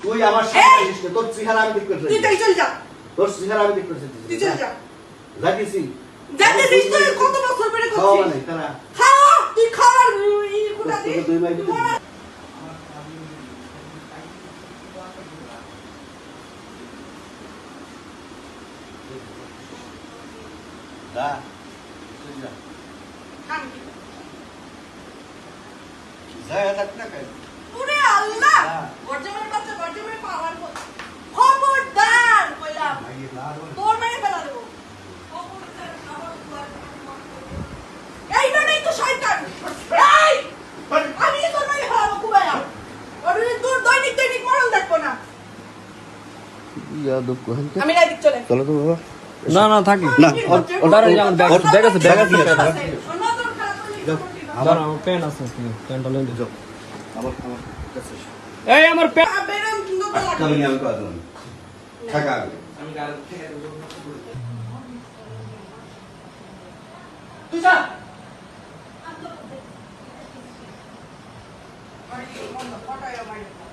তুই আমার সাথে আসিস না, তোর চেহারা আমি দেখতে চাই। তুই তাই চল যা। তোর চেহারা আমি দেখতে চাই। তুই চল যা। যাইতেছি। যাইতেছিস তুই কত বছর পরে খাওয়া করছিস? মানে তারা। খাওয়া তুই খাওয়ার এই কোটা দে। তোকে দুই মাস দিতে দিবি। যা। যা। আমি যায় থাক না কেন? ওরে আল্লাহ গর্জমের বাচ্চা গর্জমের পাওয়ার খবরদার কইলাম তোর মেরে ফেলা দেবো খবরদার খাবার এই নড়েই তো শয়তান এই আমি তোর মেরে ফেলাবো কুবায়া ওরে তোর দৈনিক মরণ দেখবো না ইয়াদব কোহেন তো আমি রাইদিক চলে চলো তো বাবা না না থাকি না ওটারে যেমন ব্যাগ আছে দাঁড়া আমার পেন আছে পেনটা লই যাও আমার কাছে এই আমার পেন বেরম কিন্তু তো লাগে আমি কথা বলি। থাকা আগে। তুই যা আরে মন ফটায় মাইরে